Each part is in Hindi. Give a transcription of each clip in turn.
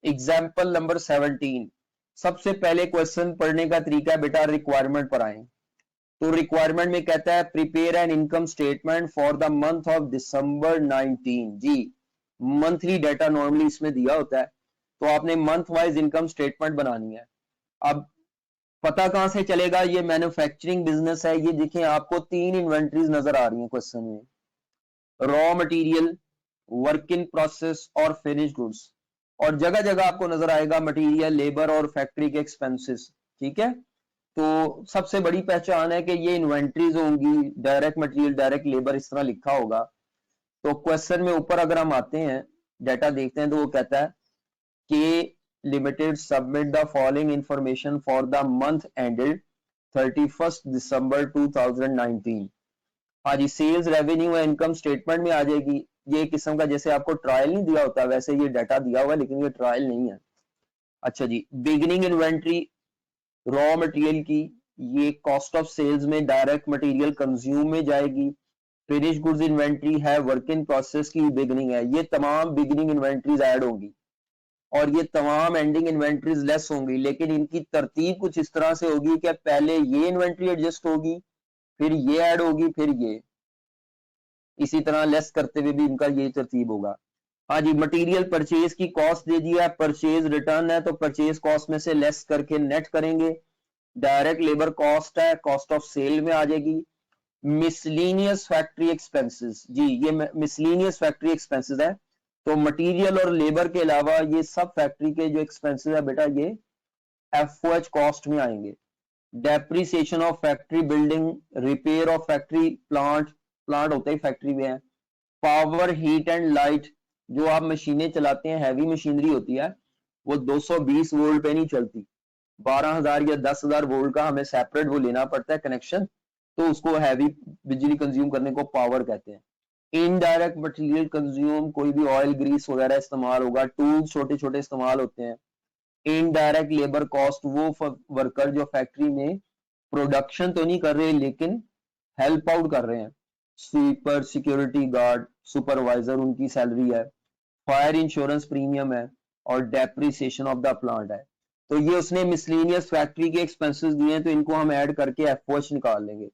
Example number 17। सबसे पहले क्वेश्चन पढ़ने का तरीका है बेटा, रिक्वायरमेंट पर आए तो रिक्वायरमेंट में कहता है prepare an income statement for the month of December 19। जी, मंथली डाटा नॉर्मली इसमें दिया होता है, तो आपने मंथ वाइज इनकम स्टेटमेंट बनानी है। अब पता कहां से चलेगा, ये मैन्युफैक्चरिंग बिजनेस है। ये देखें, आपको 3 इन्वेंट्रीज नजर आ रही हैं क्वेश्चन में, raw material, work in process और फिनिश गुड्स। और जगह जगह आपको नजर आएगा मटेरियल, लेबर और फैक्ट्री के एक्सपेंसेस। ठीक है, तो सबसे बड़ी पहचान है कि ये इन्वेंट्रीज होंगी, डायरेक्ट मटेरियल, डायरेक्ट लेबर, इस तरह लिखा होगा। तो क्वेश्चन में ऊपर अगर हम आते हैं, डाटा देखते हैं, तो वो कहता है कि limited submit the following information for the month ended 31 दिसंबर 2019। हाँ जी, सेल्स रेवेन्यू है, इनकम स्टेटमेंट में आ जाएगी। ये किस्म का जैसे आपको ट्रायल नहीं दिया होता, वैसे ये डाटा दिया हुआ है, लेकिन ये ट्रायल नहीं है। अच्छा जी, बिगिनिंग इन्वेंट्री रॉ मटेरियल की, ये कॉस्ट ऑफ सेल्स में डायरेक्ट मटेरियल कंज्यूम में जाएगी। फिनिश गुड्स इन्वेंट्री है, वर्क इन प्रोसेस की बिगिनिंग है। ये तमाम बिगिनिंग इन्वेंट्रीज ऐड होंगी और ये तमाम एंडिंग इन्वेंट्रीज लेस होंगी, लेकिन इनकी तरतीब कुछ इस तरह से होगी कि पहले ये इन्वेंट्री एडजस्ट होगी, फिर ये ऐड होगी, फिर ये, इसी तरह लेस करते हुए भी इनका ये तरतीब होगा। हाँ जी, मटेरियल परचेज की कॉस्ट दे दिया है, परचेज रिटर्न है, तो परचेज कॉस्ट में से लेस करके नेट करेंगे। डायरेक्ट लेबर कॉस्ट है, कॉस्ट ऑफ सेल में आ जाएगी। मिसलीनियस फैक्ट्री एक्सपेंसेस, जी ये मिसलीनियस फैक्ट्री एक्सपेंसेस है, तो मटेरियल और लेबर के अलावा ये सब फैक्ट्री के जो एक्सपेंसेस है बेटा, ये एफओएच कॉस्ट में आएंगे। Depreciation of factory building, repair of factory plant, plant होते ही फैक्ट्री में है। पावर हीट एंड लाइट, जो आप मशीनें चलाते हैं, हैवी मशीनरी होती है, वो 220 वोल्ट पे नहीं चलती, 12,000 या 10,000 वोल्ट का हमें सेपरेट वो लेना पड़ता है कनेक्शन, तो उसको हैवी बिजली कंज्यूम करने को पावर कहते हैं। इनडायरेक्ट मटेरियल कंज्यूम, कोई भी ऑयल ग्रीस वगैरह इस्तेमाल होगा, टूल्स छोटे छोटे इस्तेमाल होते हैं। इनडायरेक्ट लेबर कॉस्ट, वो वर्कर जो फैक्ट्री में प्रोडक्शन तो नहीं कर रहे लेकिन हेल्प आउट कर रहे हैं, स्वीपर, सिक्योरिटी गार्ड, सुपरवाइजर, उनकी सैलरी है। फायर इंश्योरेंस प्रीमियम है और डेप्रिसिएशन ऑफ द प्लांट है। तो ये उसने मिसलीनियस फैक्ट्री के एक्सपेंसेस दिए हैं, तो इनको हम ऐड करके एफओएच निकाल लेंगे।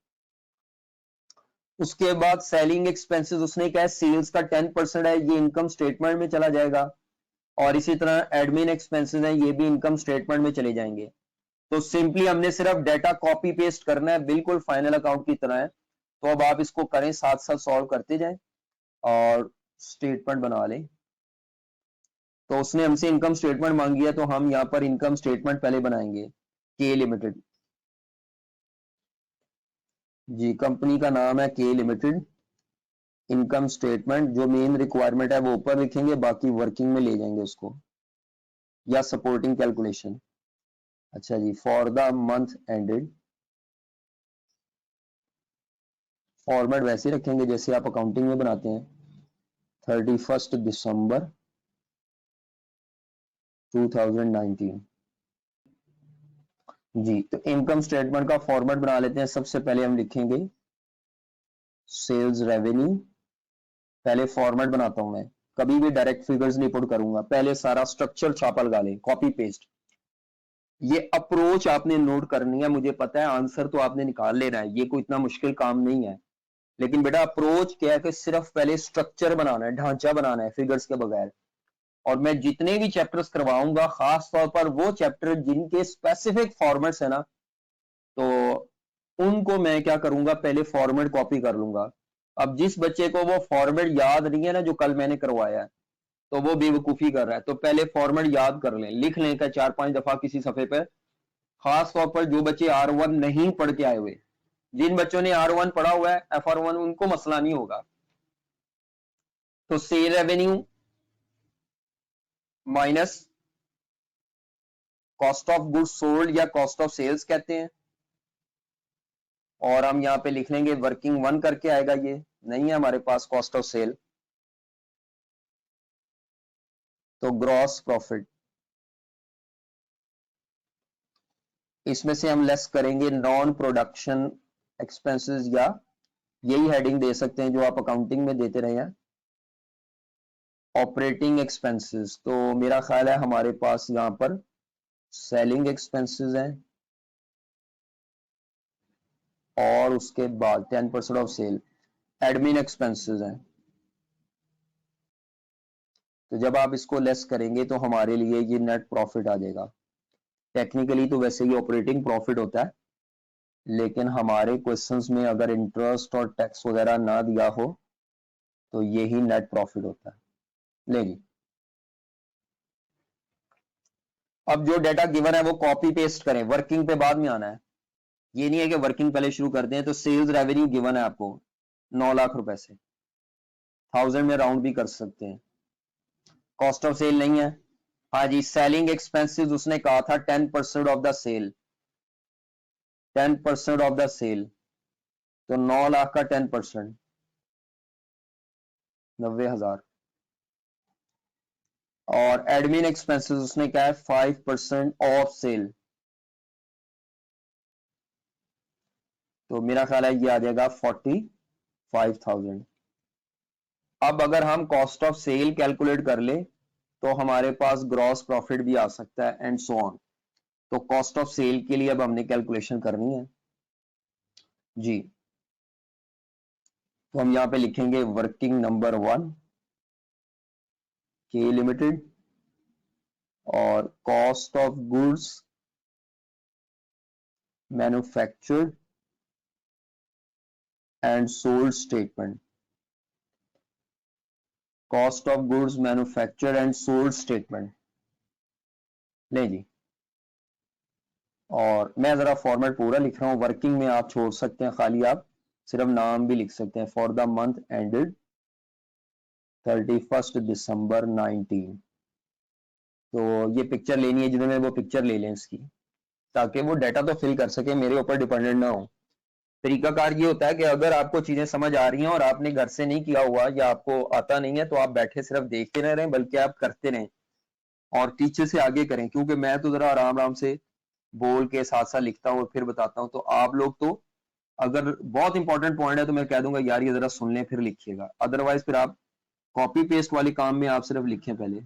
उसके बाद सेलिंग एक्सपेंसेस उसने क्या है, सेल्स का 10% है, ये इनकम स्टेटमेंट में चला जाएगा। और इसी तरह एडमिन एक्सपेंसेस हैं, ये भी इनकम स्टेटमेंट में चले जाएंगे। तो सिंपली हमने सिर्फ डाटा कॉपी पेस्ट करना है, बिल्कुल फाइनल अकाउंट की तरह है। तो अब आप इसको करें, साथ साथ सॉल्व करते जाएं और स्टेटमेंट बना लें। तो उसने हमसे इनकम स्टेटमेंट मांगी है, तो हम यहां पर इनकम स्टेटमेंट पहले बनाएंगे। के लिमिटेड, जी कंपनी का नाम है के लिमिटेड। इनकम स्टेटमेंट जो मेन रिक्वायरमेंट है वो ऊपर लिखेंगे, बाकी वर्किंग में ले जाएंगे उसको, या सपोर्टिंग कैलकुलेशन। अच्छा जी, for the month ended, format वैसे रखेंगे जैसे आप अकाउंटिंग में बनाते हैं, 31 दिसंबर 2019। जी, तो इनकम स्टेटमेंट का फॉर्मेट बना लेते हैं। सबसे पहले हम लिखेंगे सेल्स रेवेन्यू। पहले फॉर्मेट बनाता हूं मैं, कभी भी डायरेक्ट फिगर्स नहीं पुट करूंगा, पहले सारा स्ट्रक्चर छापा लगा लें, कॉपी पेस्ट। ये अप्रोच आपने नोट करनी है, मुझे पता है आंसर तो आपने निकाल लेना है, ये कोई इतना मुश्किल काम नहीं है। लेकिन बेटा अप्रोच क्या है कि सिर्फ पहले स्ट्रक्चर बनाना है, ढांचा बनाना है फिगर्स के बगैर। और मैं जितने भी चैप्टर्स करवाऊंगा, खास तौर पर वो चैप्टर जिनके स्पेसिफिक फॉर्मेट्स है ना, तो उनको मैं क्या करूंगा, पहले फॉर्मेट कॉपी कर लूंगा। अब जिस बच्चे को वो फॉर्मेट याद नहीं है ना, जो कल मैंने करवाया है, तो वो बेवकूफी कर रहा है। तो पहले फॉर्मेट याद कर लें, लिख लें का 4-5 दफा किसी सफे पर। खास तौर पर जो बच्चे R1 नहीं पढ़ के आए हुए, जिन बच्चों ने R1 पढ़ा हुआ है, FR1, उनको मसला नहीं होगा। तो sale revenue minus cost of goods sold या कॉस्ट ऑफ सेल्स कहते हैं। और हम यहां पे लिख लेंगे वर्किंग 1 करके आएगा, ये नहीं है हमारे पास कॉस्ट ऑफ सेल। तो ग्रॉस प्रॉफिट, इसमें से हम लेस करेंगे नॉन प्रोडक्शन एक्सपेंसेस, या यही हेडिंग दे सकते हैं जो आप अकाउंटिंग में देते रहे हैं, ऑपरेटिंग एक्सपेंसेस, तो मेरा ख्याल है हमारे पास यहाँ पर सेलिंग एक्सपेंसेस हैं और उसके बाद 10% ऑफ सेल एडमिन एक्सपेंसेस हैं। तो जब आप इसको लेस करेंगे तो हमारे लिए ये नेट प्रॉफिट आ जाएगा। टेक्निकली तो वैसे ही ऑपरेटिंग प्रॉफिट होता है, लेकिन हमारे क्वेश्चंस में अगर इंटरेस्ट और टैक्स वगैरह ना दिया हो तो यही नेट प्रॉफिट होता है। लेकिन अब जो डेटा गिवन है वो कॉपी पेस्ट करें, वर्किंग पे बाद में आना है। ये नहीं है कि वर्किंग पहले शुरू कर दें। तो सेल्स रेवेन्यू गिवन है आपको 9 लाख रुपए से, 1000 में राउंड भी कर सकते हैं। कॉस्ट ऑफ सेल नहीं है। हाँ जी, सेलिंग एक्सपेंसेस उसने कहा था 10% of the sale, 10% of the sale, तो 9 लाख का 10% 90,000। और एडमिन एक्सपेंसेस उसने कहा है 5% ऑफ सेल, तो मेरा ख्याल है ये आ जाएगा 45,000। अब अगर हम कॉस्ट ऑफ सेल कैलकुलेट कर ले तो हमारे पास ग्रॉस प्रॉफिट भी आ सकता है एंड सो ऑन। तो कॉस्ट ऑफ सेल के लिए अब हमने कैलकुलेशन करनी है जी। तो हम यहां पे लिखेंगे वर्किंग नंबर 1 के लिमिटेड और cost of goods manufactured and sold statement, cost of goods manufactured and sold statement. ले जी, और मैं जरा फॉर्मेट पूरा लिख रहा हूं, वर्किंग में आप छोड़ सकते हैं, खाली आप सिर्फ नाम भी लिख सकते हैं। फॉर द मंथ एंडेड 31 दिसंबर 19। तो ये पिक्चर लेनी है जिन्होंने, वो पिक्चर ले लें इसकी, ताकि वो डाटा तो फिल कर सके, मेरे ऊपर डिपेंडेंट ना हो। तरीकाकार ये होता है कि अगर आपको चीजें समझ आ रही हैं और आपने घर से नहीं किया हुआ या आपको आता नहीं है तो आप बैठे सिर्फ देखते ना रहें, बल्कि आप करते रहें और टीचर से आगे करें। क्योंकि मैं तो जरा आराम आराम से बोल के साथ साथ लिखता हूँ और फिर बताता हूँ, तो आप लोग तो अगर बहुत इंपॉर्टेंट पॉइंट है तो मैं कह दूंगा यार ये जरा सुन लें फिर लिखिएगा, अदरवाइज फिर आप कॉपी पेस्ट वाले काम में आप सिर्फ लिखें पहले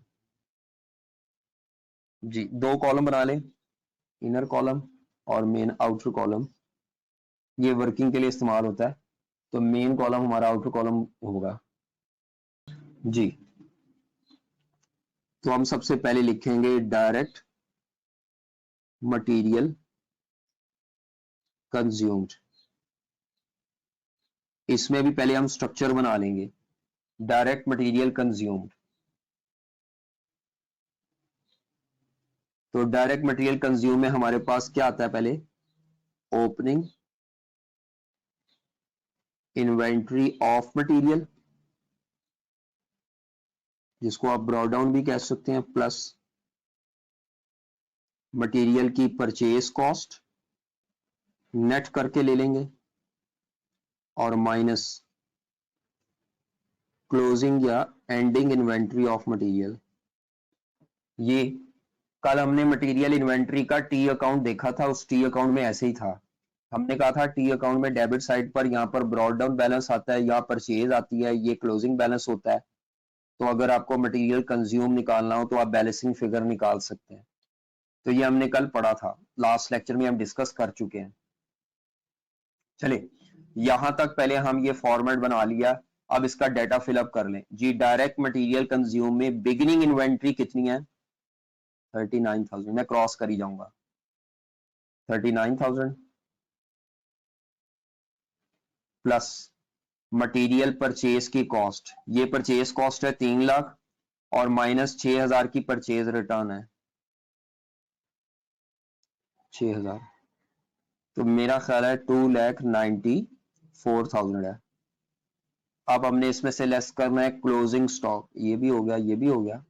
जी। 2 कॉलम बना लें, इनर कॉलम और मेन आउटर कॉलम, ये वर्किंग के लिए इस्तेमाल होता है। तो मेन कॉलम हमारा आउटर कॉलम होगा जी। तो हम सबसे पहले लिखेंगे डायरेक्ट मटेरियल कंज्यूम्ड। इसमें भी पहले हम स्ट्रक्चर बना लेंगे, डायरेक्ट मटेरियल कंज्यूम्ड। तो डायरेक्ट मटेरियल कंज्यूम में हमारे पास क्या आता है, पहले ओपनिंग इन्वेंट्री ऑफ मटेरियल, जिसको आप ब्रॉड डाउन भी कह सकते हैं, प्लस मटेरियल की परचेज कॉस्ट नेट करके ले लेंगे और माइनस क्लोजिंग या एंडिंग इन्वेंट्री ऑफ मटेरियल। ये कल हमने मटेरियल इन्वेंट्री का टी अकाउंट देखा था, उस टी अकाउंट में ऐसे ही था। हमने कहा था टी अकाउंट में डेबिट साइड पर यहाँ पर ब्रॉड डाउन बैलेंस आता है, यहाँ परचेज आती है, ये क्लोजिंग बैलेंस होता है। तो अगर आपको मटेरियल कंज्यूम निकालना हो तो आप बैलेंसिंग फिगर निकाल सकते हैं। तो ये हमने कल पढ़ा था, लास्ट लेक्चर में हम डिस्कस कर चुके हैं। चले यहां तक पहले हम ये फॉर्मेट बना लिया, अब इसका डाटा फिलअप कर लें जी। डायरेक्ट मटेरियल कंज्यूम में बिगिनिंग इन्वेंट्री कितनी है, 39,000, मैं क्रॉस कर ही जाऊंगा 39,000 प्लस मटेरियल परचेज की कॉस्ट, ये परचेज कॉस्ट है 3 लाख और माइनस 6,000 की परचेज रिटर्न है 6,000। तो मेरा ख्याल है 2,94,000 है। अब हमने इसमें से लेस करना है क्लोजिंग स्टॉक, ये भी हो गया, ये भी हो गया।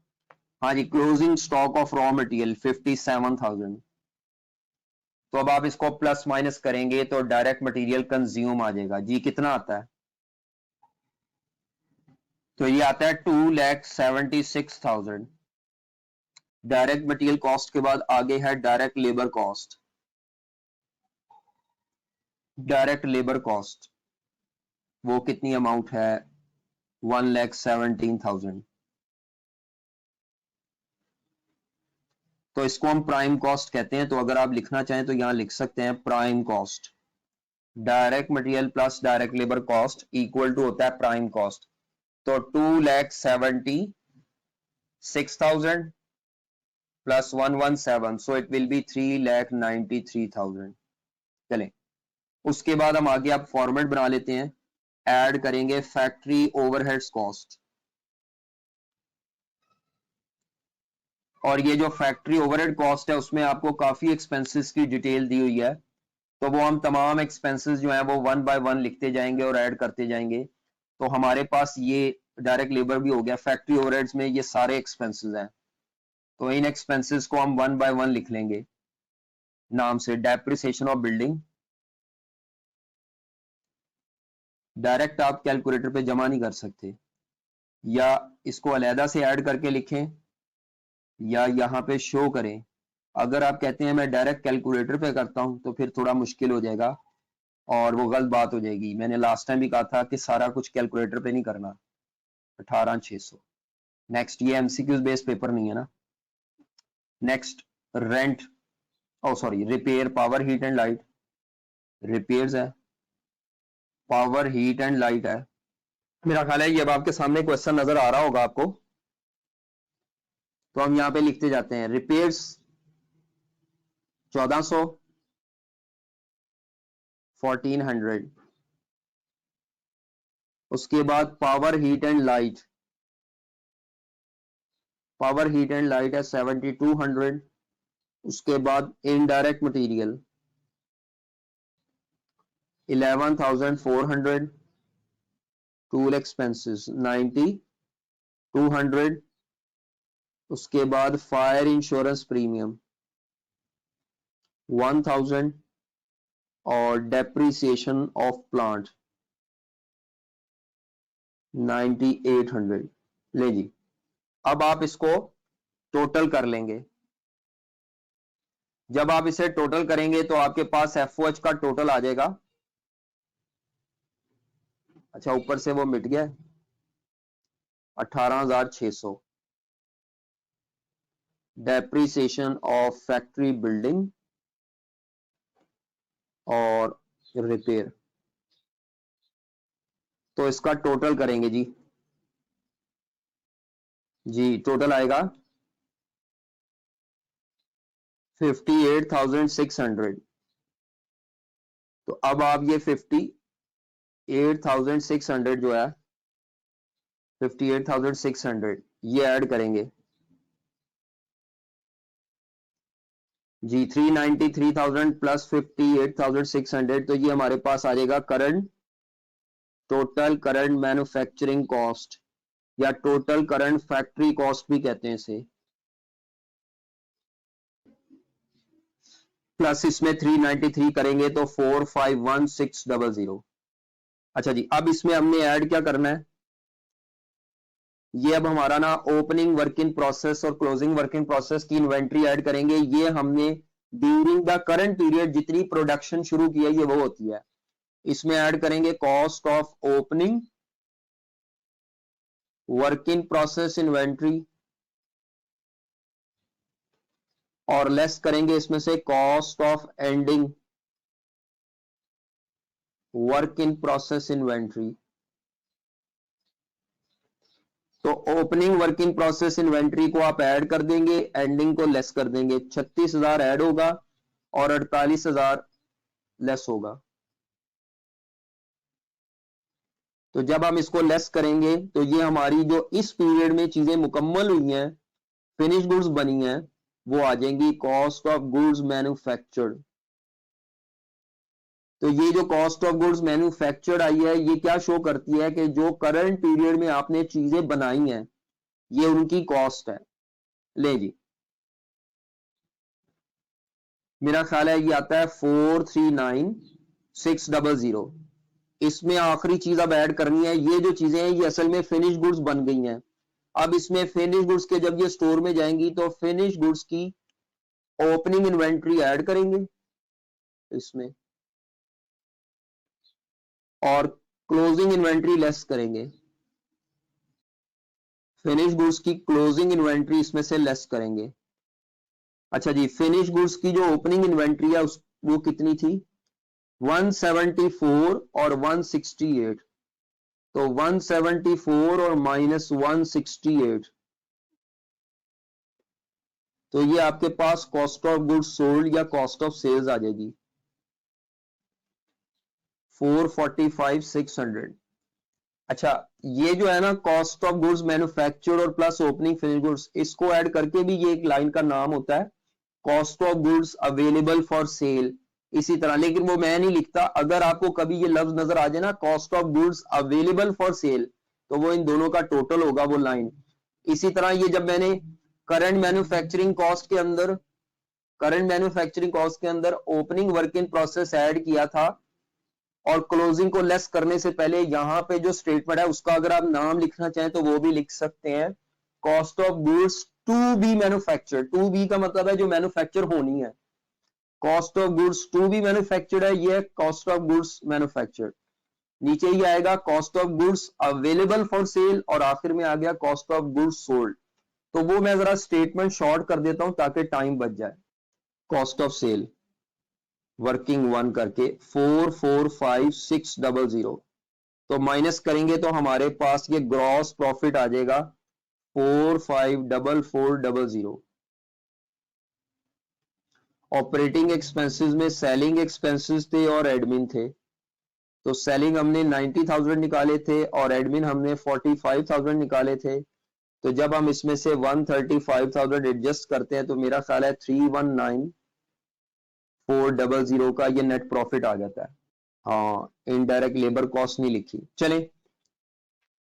हाँ जी, closing stock of raw material 57,000। तो अब आप इसको प्लस माइनस करेंगे तो डायरेक्ट मटेरियल कंज्यूम आ जाएगा जी। कितना आता है, तो ये आता है 2,76,000। डायरेक्ट मटेरियल कॉस्ट के बाद आगे है direct labour cost. Direct labour cost वो कितनी अमाउंट है, 1,17,000। तो इसको हम प्राइम कॉस्ट कहते हैं। तो अगर आप लिखना चाहें तो यहां लिख सकते हैं prime cost, direct material plus direct labour cost equal to होता है प्राइम कॉस्ट। तो 2,76,000 plus 117, so it will be 3,93,000। चलें, उसके बाद हम आगे आप फॉर्मेट बना लेते हैं, ऐड करेंगे फैक्ट्री ओवरहेड्स कॉस्ट। और ये जो फैक्ट्री ओवरहेड कॉस्ट है उसमें आपको काफी एक्सपेंसेस की डिटेल दी हुई है, तो वो हम तमाम एक्सपेंसेस जो है वो वन बाय वन लिखते जाएंगे और ऐड करते जाएंगे। तो हमारे पास ये डायरेक्ट लेबर भी हो गया, फैक्ट्री ओवरहेड्स में ये सारे एक्सपेंसेस हैं, तो इन एक्सपेंसेस को हम वन बाय वन लिख लेंगे नाम से। डेप्रिसिएशन ऑफ बिल्डिंग, डायरेक्ट आप कैलकुलेटर पे जमा नहीं कर सकते, या इसको अलहदा से ऐड करके लिखें या यहाँ पे शो करें। अगर आप कहते हैं मैं डायरेक्ट कैलकुलेटर पे करता हूं तो फिर थोड़ा मुश्किल हो जाएगा और वो गलत बात हो जाएगी। मैंने लास्ट टाइम भी कहा था कि सारा कुछ कैलकुलेटर पे नहीं करना। 18,600। नेक्स्ट, ये एमसीक्यूज बेस्ड पेपर नहीं है ना। Next, rent, oh sorry, repair, power heat and light, repairs है, पावर हीट एंड लाइट है। मेरा ख्याल है ये अब आपके सामने क्वेश्चन नजर आ रहा होगा आपको, तो हम यहां पे लिखते जाते हैं रिपेयर्स 1400, 1400। उसके बाद power heat and light, power heat and light है 7200। उसके बाद इनडायरेक्ट मटेरियल 11,400, टूल एक्सपेंसेस 90,200। उसके बाद फायर इंश्योरेंस प्रीमियम 1,000 और डेप्रिसिएशन ऑफ प्लांट 9,800। ले जी, अब आप इसको टोटल कर लेंगे। जब आप इसे टोटल करेंगे तो आपके पास एफओएच का टोटल आ जाएगा। अच्छा, ऊपर से वो मिट गया, 18,600। डेप्रिसिएशन ऑफ फैक्ट्री बिल्डिंग और रिपेयर, तो इसका टोटल करेंगे जी। जी टोटल आएगा 58,600। तो अब आप ये 58,600 जो है 58,600 ये ऐड करेंगे जी। 393,000 प्लस 58,600, तो ये हमारे पास आ जाएगा current, total current manufacturing cost या टोटल करंट फैक्ट्री कॉस्ट भी कहते हैं इसे, प्लस इसमें 393 करेंगे तो 451,600। अच्छा जी, अब इसमें हमने ऐड क्या करना है, ये अब हमारा ना ओपनिंग वर्क इन प्रोसेस और क्लोजिंग वर्क इन प्रोसेस की इन्वेंट्री ऐड करेंगे। ये हमने ड्यूरिंग द करंट पीरियड जितनी प्रोडक्शन शुरू की है ये वो होती है। इसमें ऐड करेंगे cost of opening work in process inventory और लेस करेंगे इसमें से cost of ending work in process inventory. तो opening work in process inventory को आप ऐड कर देंगे, एंडिंग को लेस कर देंगे। 36,000 ऐड होगा और 48,000 लेस होगा। तो जब हम इसको लेस करेंगे तो ये हमारी जो इस पीरियड में चीजें मुकम्मल हुई हैं, फिनिश गुड्स बनी हैं, वो आ जाएंगी कॉस्ट ऑफ गुड्स मैन्युफैक्चर्ड। तो ये जो कॉस्ट ऑफ गुड्स मैन्युफैक्चर्ड आई है ये क्या शो करती है कि जो करंट पीरियड में आपने चीजें बनाई हैं ये उनकी कॉस्ट है। ले जी, मेरा ख्याल है ये आता है 439,600। इसमें आखिरी चीज अब ऐड करनी है, ये जो चीजें हैं ये असल में फिनिश गुड्स बन गई हैं। अब इसमें फिनिश गुड्स के जब ये स्टोर में जाएंगी तो फिनिश गुड्स की ओपनिंग इन्वेंट्री ऐड करेंगे इसमें और क्लोजिंग इन्वेंट्री लेस करेंगे। फिनिश गुड्स की क्लोजिंग इन्वेंट्री इसमें से लेस करेंगे। अच्छा जी, फिनिश गुड्स की जो ओपनिंग इन्वेंट्री है वो कितनी थी? 174 और 168। तो 174 और माइनस 168, तो ये आपके पास कॉस्ट ऑफ गुड्स सोल्ड या कॉस्ट ऑफ सेल्स आ जाएगी 445,600। अच्छा, ये जो है ना कॉस्ट ऑफ गुड्स मैन्युफैक्चर्ड और प्लस ओपनिंग फिनिश गुड्स, इसको ऐड करके भी ये एक लाइन का नाम होता है cost of goods available for cell. इसी तरह, लेकिन वो मैं नहीं लिखता, अगर आपको कभी ये लफ्ज नजर आ जाए ना cost of goods available for cell, तो वो इन दोनों का टोटल होगा वो लाइन। इसी तरह ये जब मैंने करंट मैन्युफैक्चरिंग कॉस्ट के अंदर opening work in process add किया था और क्लोजिंग को लेस करने से पहले यहां पे जो स्टेटमेंट है उसका अगर आप नाम लिखना चाहें तो वो भी लिख सकते हैं, cost of goods to be manufactured. To be का मतलब है जो मैन्युफैक्चर होनी है। Cost of goods to be manufactured है, ये कॉस्ट ऑफ गुड्स मैन्युफैक्चर्ड। नीचे ही आएगा cost of goods available for sale और आखिर में आ गया कॉस्ट ऑफ गुड्स सोल्ड। तो वो मैं जरा स्टेटमेंट शॉर्ट कर देता हूं ताकि टाइम बच जाए। Cost of sale working one करके 445,600, तो माइनस करेंगे तो हमारे पास ये ग्रॉस प्रॉफिट आ जाएगा 45,440। ऑपरेटिंग एक्सपेंसेस में सेलिंग एक्सपेंसेस थे और एडमिन थे, तो सेलिंग हमने 90,000 निकाले थे और एडमिन हमने 45,000 निकाले थे। तो जब हम इसमें से 135,000 एडजस्ट करते हैं तो मेरा ख्याल है 319,400 का ये नेट प्रॉफिट आ जाता है। हाँ, इनडायरेक्ट लेबर कॉस्ट नहीं लिखी, चले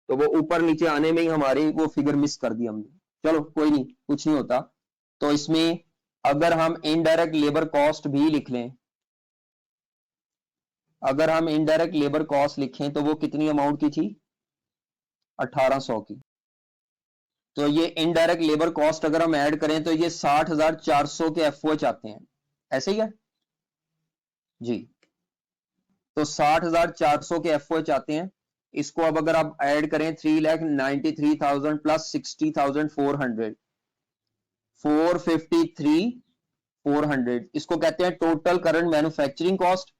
तो वो ऊपर नीचे आने में ही हमारी वो फिगर मिस कर दी हमने। चलो कोई नहीं, कुछ नहीं होता। तो इसमें अगर हम इनडायरेक्ट लेबर कॉस्ट भी लिख लें, अगर हम इनडायरेक्ट लेबर कॉस्ट लिखें तो वो कितनी अमाउंट की थी? 1800 की। तो ये इनडायरेक्ट लेबर कॉस्ट अगर हम ऐड करें तो ये 60,400 के एफओएच आते हैं, ऐसे ही है जी। तो 60,400 के एफओएच आते हैं। इसको अब अगर आप ऐड करें 3,93,000 प्लस 60,400, 453,400, इसको कहते हैं टोटल करंट मैन्युफैक्चरिंग कॉस्ट।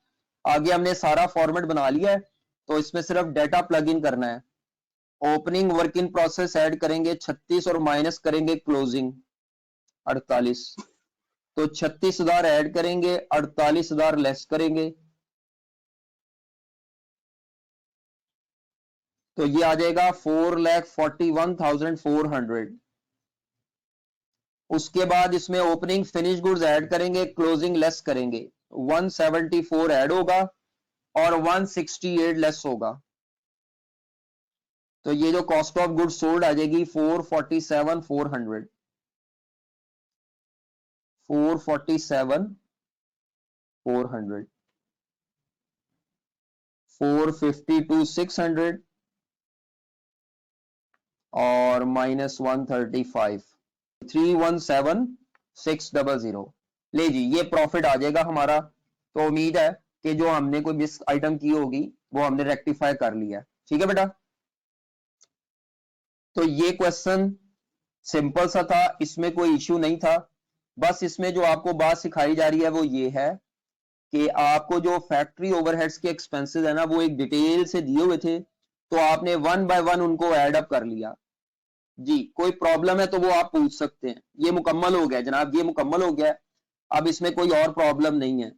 आगे हमने सारा फॉर्मेट बना लिया है, तो इसमें सिर्फ डेटा प्लग इन करना है। Opening work in process add करेंगे 36 और माइनस करेंगे क्लोजिंग 48, तो 36,000 ऐड करेंगे, 48,000 लेस करेंगे, तो ये आ जाएगा 4,41,400। उसके बाद इसमें ओपनिंग फिनिश गुड्स ऐड करेंगे, क्लोजिंग लेस करेंगे, 174 ऐड होगा और 168 लेस होगा। तो ये जो कॉस्ट ऑफ गुड्स सोल्ड आ जाएगी 447,400, 447,400, 452,600 और माइनस 135, 317,600। ले जी, ये प्रॉफिट आ जाएगा हमारा। तो उम्मीद है कि जो हमने कोई मिस आइटम की होगी वो हमने रेक्टिफाई कर लिया। ठीक है बेटा, तो ये क्वेश्चन सिंपल सा था, इसमें कोई इश्यू नहीं था। बस इसमें जो आपको बात सिखाई जा रही है वो ये है कि आपको जो फैक्ट्री ओवरहेड्स के एक्सपेंसेस है ना वो एक डिटेल से दिए हुए थे, तो आपने वन बाय वन उनको ऐड अप कर लिया जी। कोई प्रॉब्लम है तो वो आप पूछ सकते हैं। ये मुकम्मल हो गया जनाब, ये मुकम्मल हो गया, अब इसमें कोई और प्रॉब्लम नहीं है।